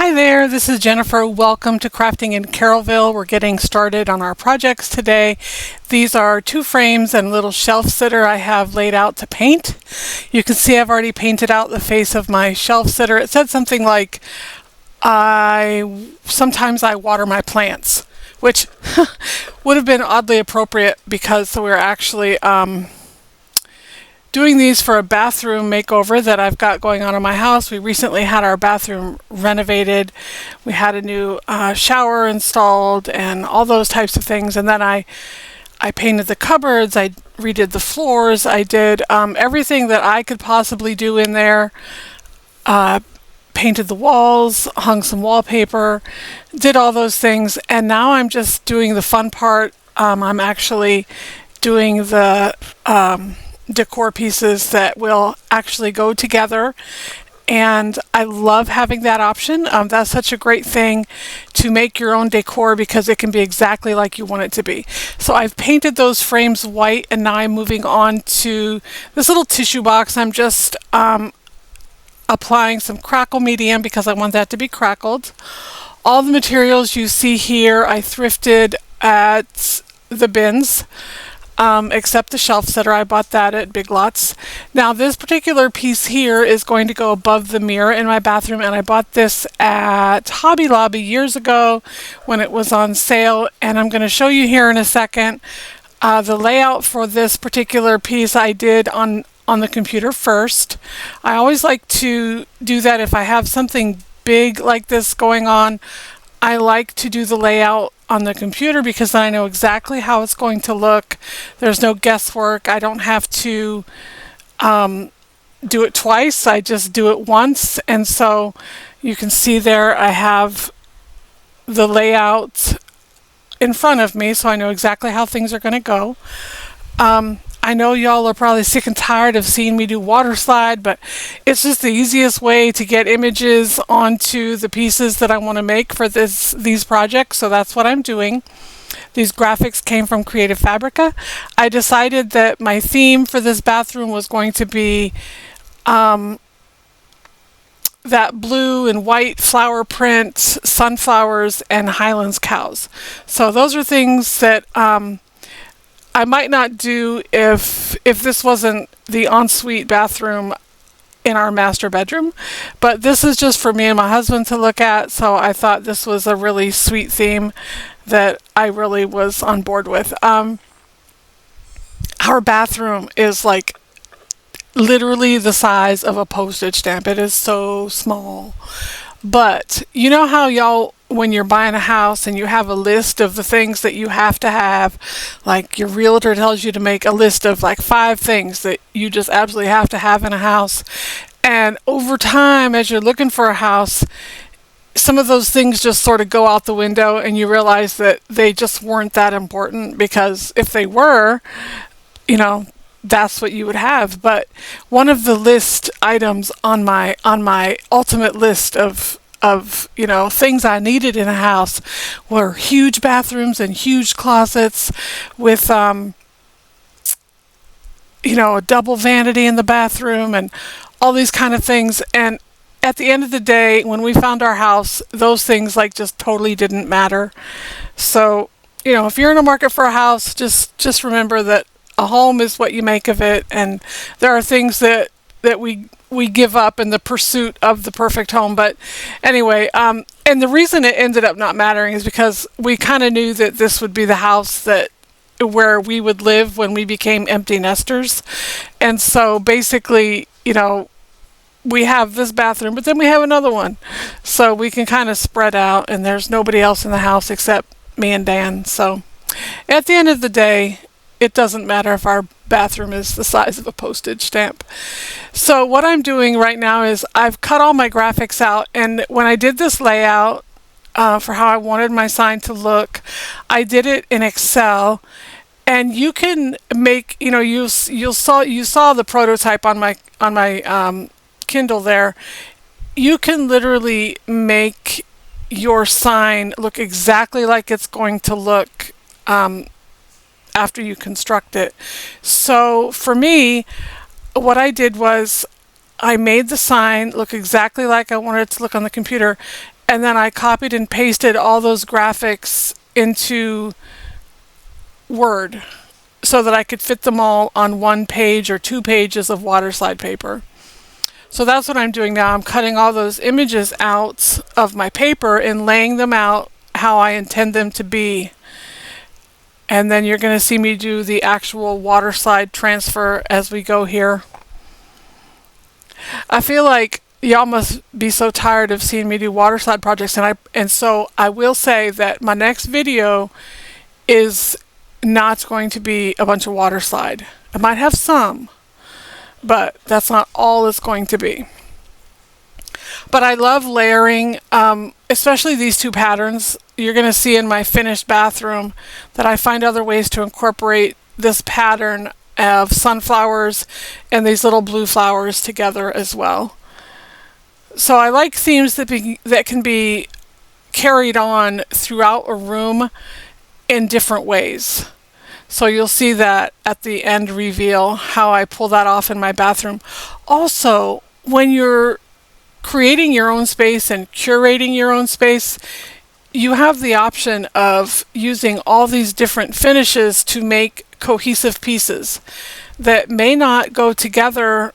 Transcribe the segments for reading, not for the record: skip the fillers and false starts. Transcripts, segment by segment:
Hi there, this is Jennifer. Welcome to Crafting in Carrollville. We're getting started on our projects today. These are two frames and a little shelf sitter I have laid out to paint. You can see I've already painted out the face of my shelf sitter. It said something like, sometimes I water my plants, which would have been oddly appropriate because we're actually doing these for a bathroom makeover that I've got going on in my house. We recently had our bathroom renovated. We had a new shower installed and all those types of things. And then I painted the cupboards, I redid the floors, I did everything that I could possibly do in there. Painted the walls, hung some wallpaper, did all those things. And now I'm just doing the fun part. I'm actually doing the decor pieces that will actually go together, and I love having that option. That's such a great thing to make your own decor because it can be exactly like you want it to be. So I've painted those frames white, and now I'm moving on to this little tissue box. I'm just applying some crackle medium because I want that to be crackled. All the materials you see here I thrifted at the bins. Except the shelf sitter. I bought that at Big Lots. Now this particular piece here is going to go above the mirror in my bathroom, and I bought this at Hobby Lobby years ago when it was on sale, and I'm going to show you here in a second. The layout for this particular piece I did on the computer first. I always like to do that if I have something big like this going on. I like to do the layout on the computer because then I know exactly how it's going to look. There's no guesswork. I don't have to do it twice. I just do it once. And so you can see there I have the layout in front of me, so I know exactly how things are going to go. I know y'all are probably sick and tired of seeing me do water slide, but it's just the easiest way to get images onto the pieces that I want to make for these projects, so that's what I'm doing. These graphics came from Creative Fabrica. I decided that my theme for this bathroom was going to be that blue and white flower print, sunflowers, and Highlands cows. So those are things that I might not do if this wasn't the ensuite bathroom in our master bedroom, but this is just for me and my husband to look at, so I thought this was a really sweet theme that I really was on board with. Our bathroom is like literally the size of a postage stamp. It is so small. But you know how y'all, when you're buying a house and you have a list of the things that you have to have, like your realtor tells you to make a list of like 5 things that you just absolutely have to have in a house. And over time, as you're looking for a house, some of those things just sort of go out the window and you realize that they just weren't that important, because if they were, you know, that's what you would have. But one of the list items on my ultimate list of things I needed in a house were huge bathrooms and huge closets with a double vanity in the bathroom and all these kind of things. And at the end of the day, when we found our house, those things like just totally didn't matter. So, if you're in the market for a house, just remember that a home is what you make of it, and there are things that we give up in the pursuit of the perfect home. But anyway, and the reason it ended up not mattering is because we kind of knew that this would be the house where we would live when we became empty nesters. And so basically, we have this bathroom, but then we have another one, so we can kind of spread out, and there's nobody else in the house except me and Dan. So at the end of the day, it doesn't matter if our bathroom is the size of a postage stamp. So what I'm doing right now is I've cut all my graphics out, and when I did this layout for how I wanted my sign to look, I did it in Excel. And you can make, you saw the prototype on my Kindle there. You can literally make your sign look exactly like it's going to look after you construct it. So for me, what I did was I made the sign look exactly like I wanted it to look on the computer, And then I copied and pasted all those graphics into Word so that I could fit them all on one page or 2 pages of waterslide paper. So that's what I'm doing now. I'm cutting all those images out of my paper and laying them out how I intend them to be. And then you're going to see me do the actual waterslide transfer as we go here. I feel like y'all must be so tired of seeing me do waterslide projects, and so I will say that my next video is not going to be a bunch of waterslide. I might have some, but that's not all it's going to be. But I love layering, especially these two patterns. You're going to see in my finished bathroom that I find other ways to incorporate this pattern of sunflowers and these little blue flowers together as well. So I like themes that can be carried on throughout a room in different ways. So you'll see that at the end reveal, how I pull that off in my bathroom. Also, when you're creating your own space and curating your own space, you have the option of using all these different finishes to make cohesive pieces that may not go together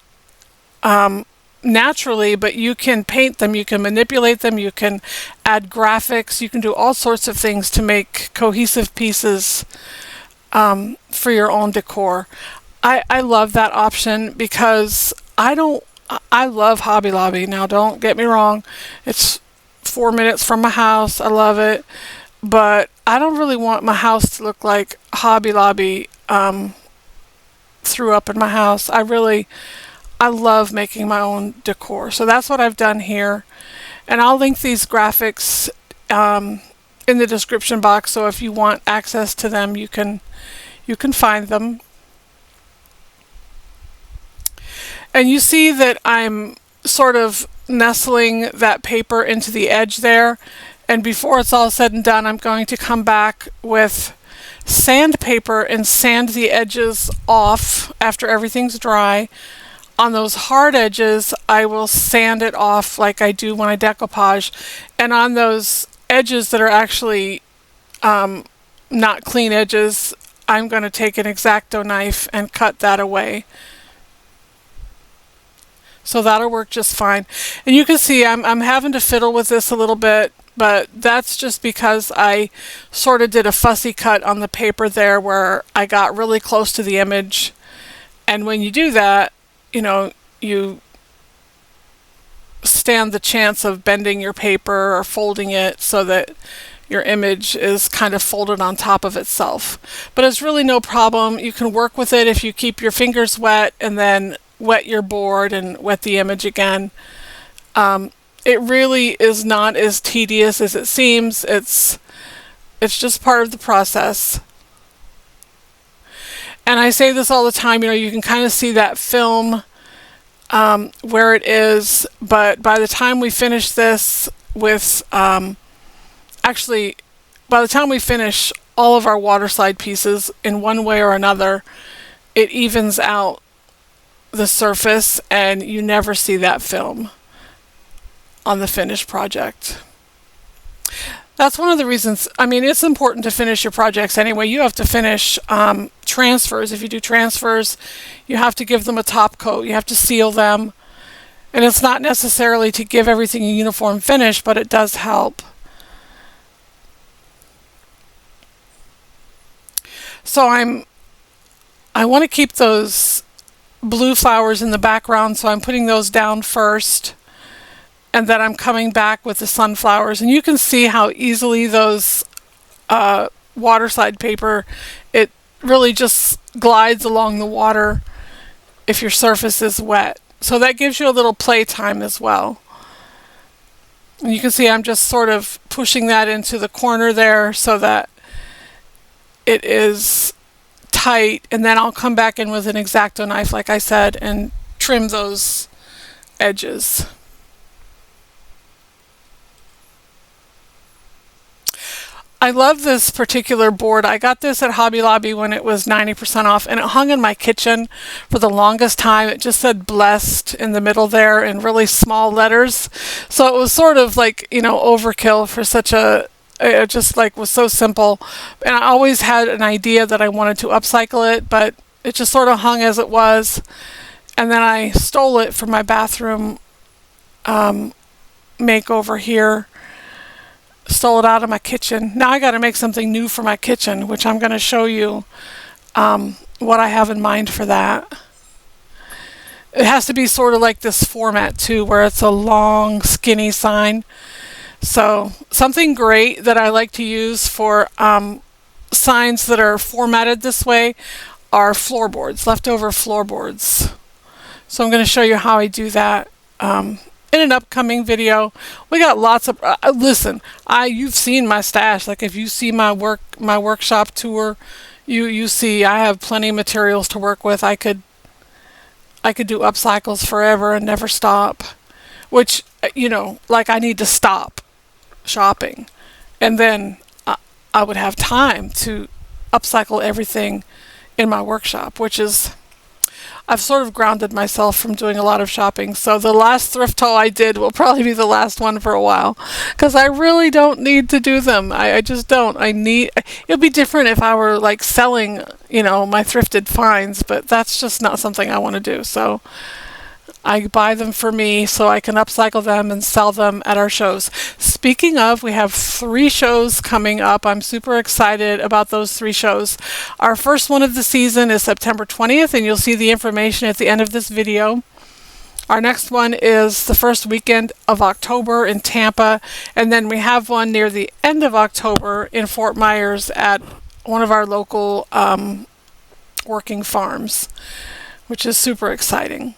naturally, but you can paint them, you can manipulate them, you can add graphics, you can do all sorts of things to make cohesive pieces for your own decor. I love that option because I love Hobby Lobby. Now, don't get me wrong, it's 4 minutes from my house. I love it, but I don't really want my house to look like Hobby Lobby threw up in my house. I love making my own decor. So that's what I've done here. And I'll link these graphics in the description box, so if you want access to them, you can find them. And you see that I'm sort of nestling that paper into the edge there. And before it's all said and done, I'm going to come back with sandpaper and sand the edges off after everything's dry. On those hard edges, I will sand it off like I do when I decoupage. And on those edges that are actually not clean edges, I'm going to take an X-Acto knife and cut that away. So that'll work just fine. And you can see I'm having to fiddle with this a little bit, but that's just because I sort of did a fussy cut on the paper there where I got really close to the image. And when you do that, you stand the chance of bending your paper or folding it so that your image is kind of folded on top of itself. But it's really no problem. You can work with it if you keep your fingers wet and then wet your board and wet the image again. It really is not as tedious as it seems. It's just part of the process. And I say this all the time, you can kind of see that film where it is, but by the time we finish this with, actually, by the time we finish all of our waterslide pieces in one way or another, it evens out the surface and you never see that film on the finished project. That's one of the reasons, it's important to finish your projects anyway. You have to finish transfers. If you do transfers, you have to give them a top coat. You have to seal them. And it's not necessarily to give everything a uniform finish, but it does help. So I want to keep those blue flowers in the background, so I'm putting those down first. And then I'm coming back with the sunflowers. And you can see how easily those waterslide paper, it really just glides along the water if your surface is wet. So that gives you a little play time as well. And you can see I'm just sort of pushing that into the corner there so that it is tight. And then I'll come back in with an X-Acto knife, like I said, and trim those edges. I love this particular board. I got this at Hobby Lobby when it was 90% off, and it hung in my kitchen for the longest time. It just said blessed in the middle there in really small letters. So it was sort of like, overkill for such it just like was so simple. And I always had an idea that I wanted to upcycle it, but it just sort of hung as it was. And then I stole it for my bathroom makeover here. Stole it out of my kitchen. Now I got to make something new for my kitchen, which I'm going to show you what I have in mind for that. It has to be sort of like this format too, where it's a long, skinny sign. So something great that I like to use for signs that are formatted this way are floorboards, leftover floorboards. So I'm going to show you how I do that in an upcoming video. We got lots of listen, you've seen my stash. Like if you see my workshop tour, you see I have plenty of materials to work with. I could do upcycles forever and never stop, which like I need to stop shopping, and then I would have time to upcycle everything in my workshop, which is, I've sort of grounded myself from doing a lot of shopping. So the last thrift haul I did will probably be the last one for a while, because I really don't need to do them. I just don't. It'd be different if I were like selling, my thrifted finds, but that's just not something I want to do. So I buy them for me so I can upcycle them and sell them at our shows. Speaking of, we have 3 shows coming up. I'm super excited about those 3 shows. Our first one of the season is September 20th, and you'll see the information at the end of this video. Our next one is the first weekend of October in Tampa, and then we have one near the end of October in Fort Myers at one of our local working farms, which is super exciting.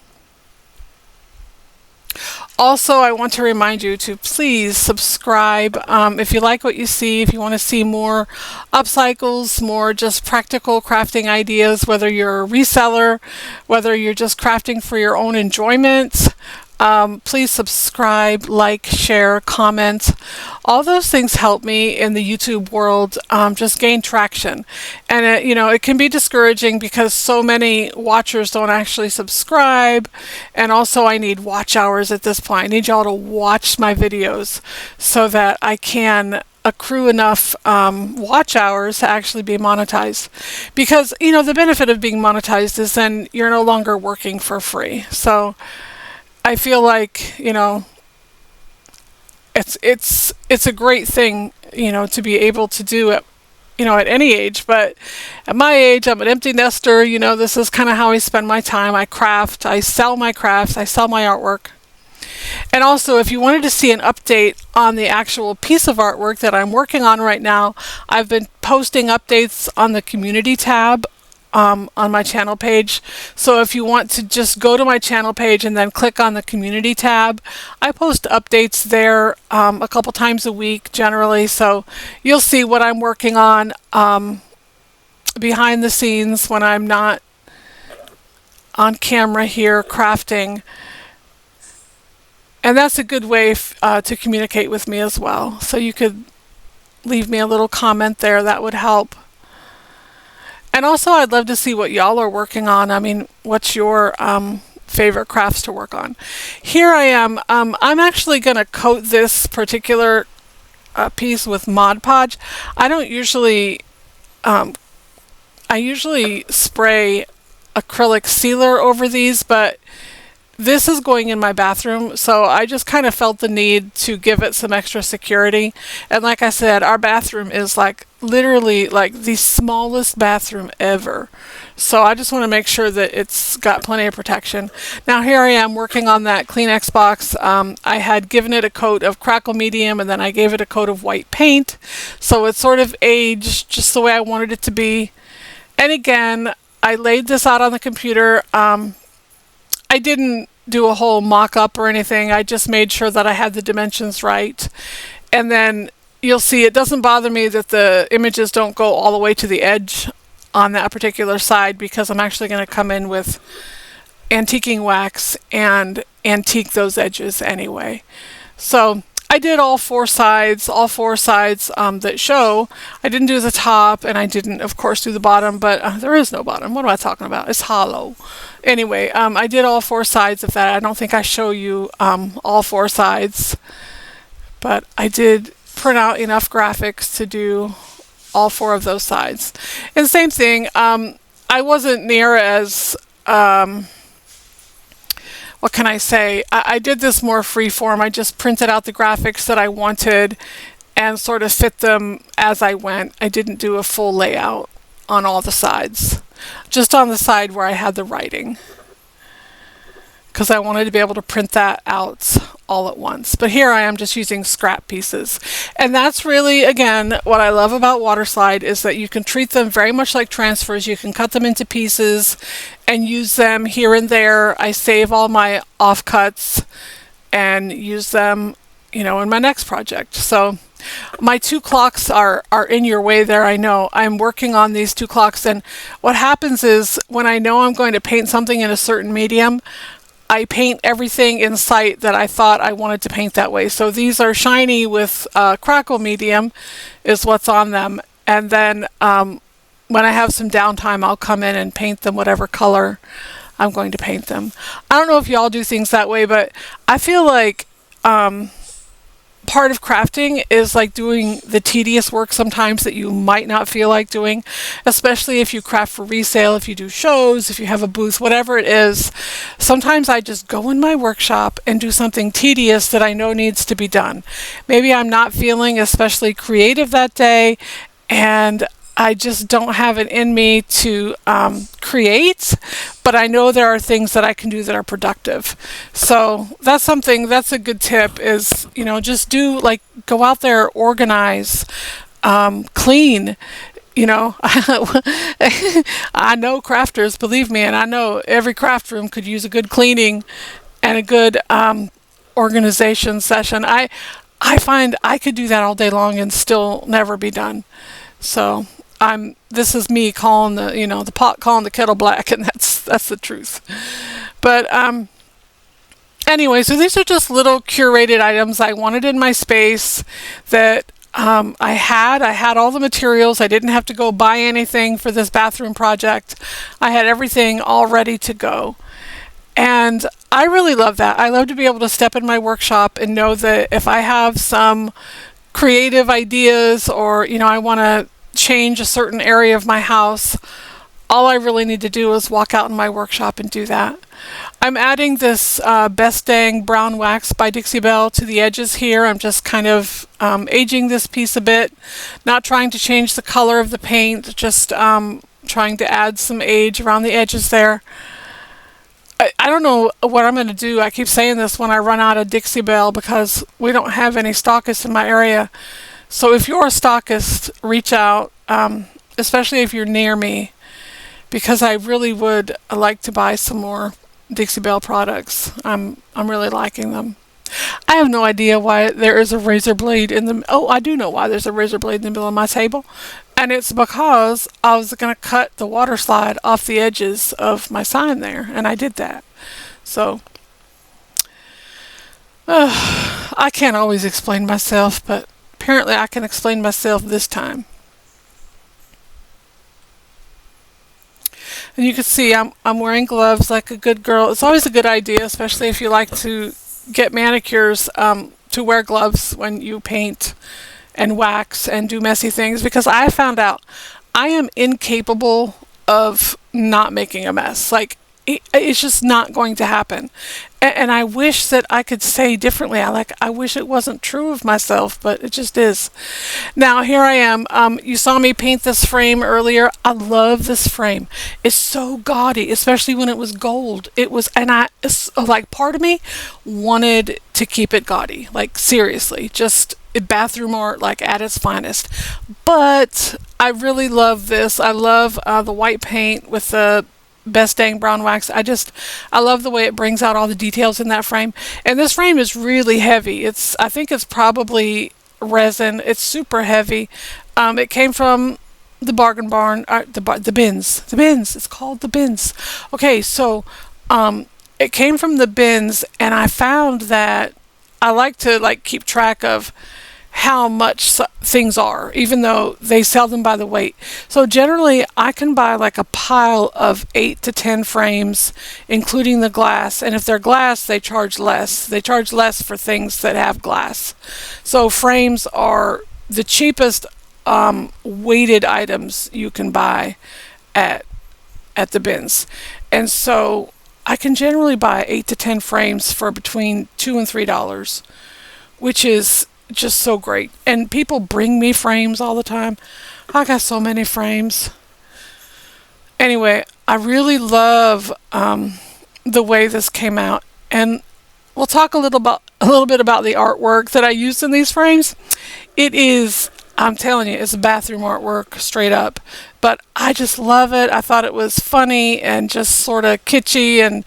Also, I want to remind you to please subscribe if you like what you see, if you want to see more upcycles, more just practical crafting ideas, whether you're a reseller, whether you're just crafting for your own enjoyment. Please subscribe, like, share, comment. All those things help me in the YouTube world just gain traction. And it can be discouraging because so many watchers don't actually subscribe. And also I need watch hours at this point. I need y'all to watch my videos so that I can accrue enough watch hours to actually be monetized. Because, the benefit of being monetized is then you're no longer working for free. So I feel like, it's a great thing, to be able to do it, at any age. But at my age, I'm an empty nester. This is kind of how I spend my time. I craft, I sell my crafts, I sell my artwork. And also, if you wanted to see an update on the actual piece of artwork that I'm working on right now, I've been posting updates on the community tab on my channel page. So if you want to just go to my channel page and then click on the community tab, I post updates there a couple times a week generally. So you'll see what I'm working on behind the scenes when I'm not on camera here crafting. And that's a good way to communicate with me as well. So you could leave me a little comment there. That would help. And also, I'd love to see what y'all are working on. I mean, what's your favorite crafts to work on? Here I am. I'm actually going to coat this particular piece with Mod Podge. I don't usually, I usually spray acrylic sealer over these, but this is going in my bathroom, so I just kind of felt the need to give it some extra security. And like I said, our bathroom is like literally like the smallest bathroom ever. So I just want to make sure that it's got plenty of protection. Now here I am working on that Kleenex box. I had given it a coat of crackle medium, and then I gave it a coat of white paint. So it's sort of aged just the way I wanted it to be. And again, I laid this out on the computer. I didn't do a whole mock-up or anything. I just made sure that I had the dimensions right. And then you'll see it doesn't bother me that the images don't go all the way to the edge on that particular side, because I'm actually going to come in with antiquing wax and antique those edges anyway. So I did all four sides that show. I didn't do the top, and I didn't, of course, do the bottom, but there is no bottom. What am I talking about? It's hollow. Anyway, I did all four sides of that. I don't think I show you all four sides, but I did print out enough graphics to do all four of those sides. And same thing, I wasn't near as what can I say? I did this more free form. I just printed out the graphics that I wanted and sort of fit them as I went. I didn't do a full layout on all the sides, just on the side where I had the writing, because I wanted to be able to print that out all at once. But here I am just using scrap pieces. And that's really, again, what I love about Waterslide is that you can treat them very much like transfers. You can cut them into pieces and use them here and there. I save all my offcuts and use them, in my next project. So my two clocks are in your way there. I know I'm working on these two clocks, and what happens is when I know I'm going to paint something in a certain medium, I paint everything in sight that I thought I wanted to paint that way. So these are shiny with crackle medium is what's on them. And then when I have some downtime, I'll come in and paint them whatever color I'm going to paint them. I don't know if y'all do things that way, but I feel like part of crafting is like doing the tedious work sometimes that you might not feel like doing, especially if you craft for resale, if you do shows, if you have a booth, whatever it is. Sometimes I just go in my workshop and do something tedious that I know needs to be done. Maybe I'm not feeling especially creative that day, and I just don't have it in me to create, but I know there are things that I can do that are productive. So that's a good tip is, just go out there, organize, clean. I know crafters, believe me, and I know every craft room could use a good cleaning and a good organization session. I find I could do that all day long and still never be done. So this is me calling the pot calling the kettle black, and that's the truth. But anyway, so these are just little curated items I wanted in my space that I had all the materials. I didn't have to go buy anything for this bathroom project. I had everything all ready to go. And I really love that. I love to be able to step in my workshop and know that if I have some creative ideas or, I want to change a certain area of my house, all I really need to do is walk out in my workshop and do that. I'm adding this Best Dang brown wax by Dixie Belle to the edges here. I'm just kind of aging this piece a bit, not trying to change the color of the paint, just trying to add some age around the edges there. I don't know what I'm going to do. I keep saying this when I run out of Dixie Belle because we don't have any stockists in my area. So if you're a stockist, reach out, especially if you're near me, because I really would like to buy some more Dixie Belle products. I'm really liking them. I have no idea why there is a razor blade in the... Oh, I do know why there's a razor blade in the middle of my table. And it's because I was going to cut the water slide off the edges of my sign there, and I did that. So, I can't always explain myself, but apparently I can explain myself this time. And you can see I'm wearing gloves like a good girl. It's always a good idea, especially if you like to get manicures, to wear gloves when you paint and wax and do messy things, because I found out I am incapable of not making a mess. Like, it's just not going to happen. And I wish that I could say differently. I wish it wasn't true of myself, but it just is. Now, here I am. You saw me paint this frame earlier. I love this frame. It's so gaudy, especially when it was gold. Part of me wanted to keep it gaudy. Like, seriously, just bathroom art, like, at its finest. But I really love this. I love the white paint with the Best Dang brown wax. I love the way it brings out all the details in that frame. And this frame is really heavy. I think it's probably resin. It's super heavy. It came from the Bargain Barn, the bins. The bins. It's called the bins. Okay, so it came from the bins, and I found that I like to like keep track of how much things are, even though they sell them by the weight. So generally, I can buy like a pile of 8 to 10 frames, including the glass. And if they're glass, they charge less. They charge less for things that have glass. So frames are the cheapest weighted items you can buy at the bins. And so I can generally buy 8 to 10 frames for between $2 and $3, which is just so great. And people bring me frames all the time. I got so many frames. Anyway, I really love the way this came out, and we'll talk a little bit about the artwork that I used in these frames. It is, I'm telling you, it's bathroom artwork straight up. But I just love it. I thought it was funny and just sort of kitschy and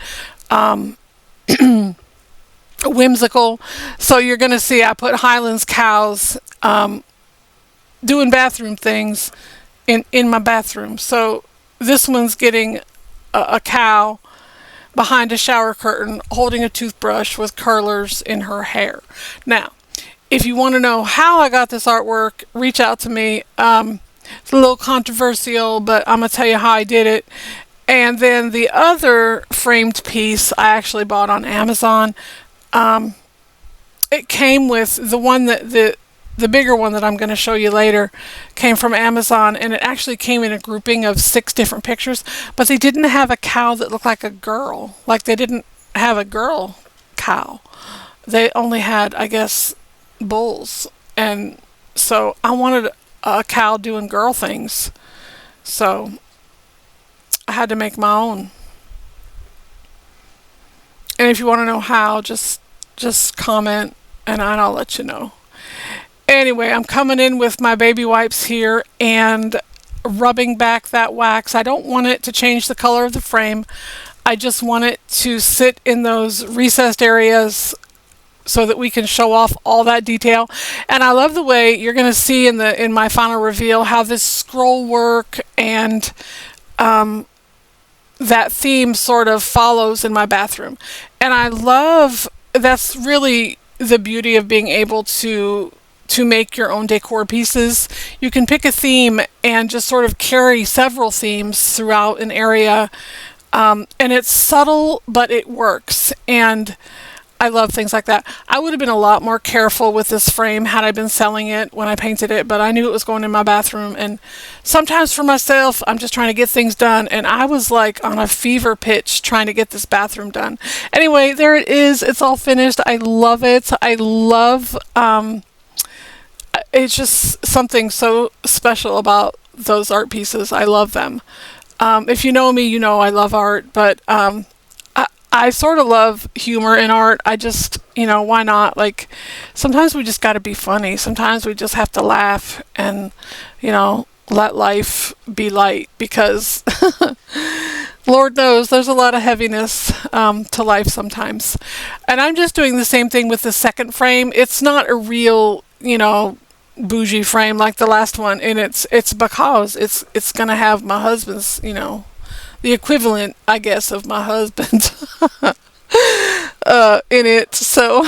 whimsical. So you're going to see I put Highlands cows doing bathroom things in my bathroom. So this one's getting a cow behind a shower curtain holding a toothbrush with curlers in her hair. Now, if you want to know how I got this artwork, reach out to me. It's a little controversial, but I'm going to tell you how I did it. And then the other framed piece I actually bought on Amazon. It came with the one that the bigger one that I'm going to show you later came from Amazon, and it actually came in a grouping of 6 different pictures, but they didn't have a cow that looked like a girl. Like they didn't have a girl cow. They only had, I guess, bulls. And so I wanted a cow doing girl things. So I had to make my own. And if you want to know how, just comment and I'll let you know. Anyway, I'm coming in with my baby wipes here and rubbing back that wax. I don't want it to change the color of the frame. I just want it to sit in those recessed areas so that we can show off all that detail. And I love the way you're going to see in my final reveal how this scroll work and that theme sort of follows in my bathroom. And I love, that's really the beauty of being able to make your own decor pieces. You can pick a theme and just sort of carry several themes throughout an area. And it's subtle, but it works. And I love things like that. I would have been a lot more careful with this frame had I been selling it when I painted it, but I knew it was going in my bathroom. And sometimes for myself, I'm just trying to get things done. And I was like on a fever pitch trying to get this bathroom done. Anyway, there it is. It's all finished. I love it. I love, it's just something so special about those art pieces. I love them. If you know me, you know I love art, but I sort of love humor in art. I just, why not? Like, sometimes we just got to be funny. Sometimes we just have to laugh and, let life be light, because Lord knows there's a lot of heaviness to life sometimes. And I'm just doing the same thing with the second frame. It's not a real, bougie frame like the last one, and it's because it's going to have my husband's, the equivalent, I guess, of my husband in it. So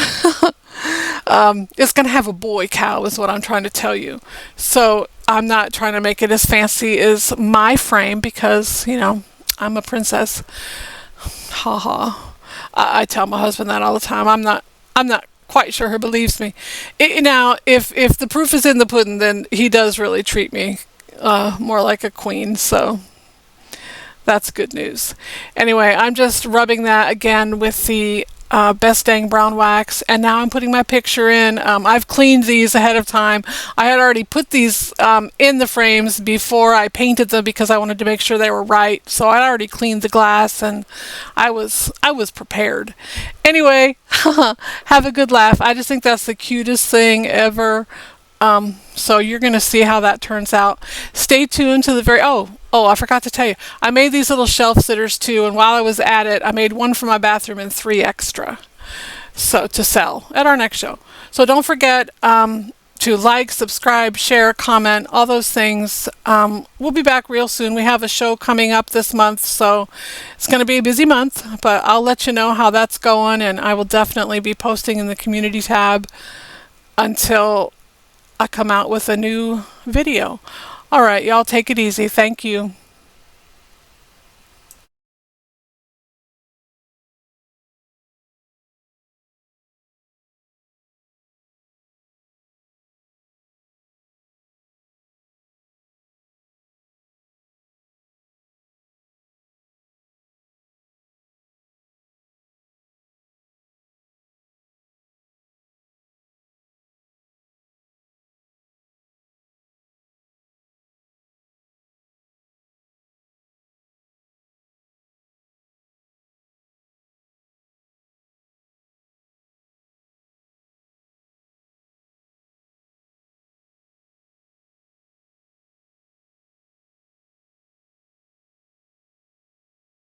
it's going to have a boy cow is what I'm trying to tell you. So I'm not trying to make it as fancy as my frame because, I'm a princess. Ha ha. I tell my husband that all the time. I'm not quite sure he believes me. Now, if the proof is in the pudding, then he does really treat me more like a queen. So that's good news. Anyway, I'm just rubbing that again with the Best Dang Brown Wax, and now I'm putting my picture in. I've cleaned these ahead of time. I had already put these in the frames before I painted them because I wanted to make sure they were right. So I'd already cleaned the glass, and I was prepared. Anyway, have a good laugh. I just think that's the cutest thing ever. So you're going to see how that turns out. Stay tuned to the very, I forgot to tell you, I made these little shelf sitters too, and while I was at it, I made one for my bathroom and 3 extra, so to sell at our next show. So don't forget to to like, subscribe, share, comment, all those things. We'll be back real soon. We have a show coming up this month, so it's going to be a busy month, but I'll let you know how that's going, and I will definitely be posting in the community tab until I come out with a new video. All right, y'all take it easy. Thank you.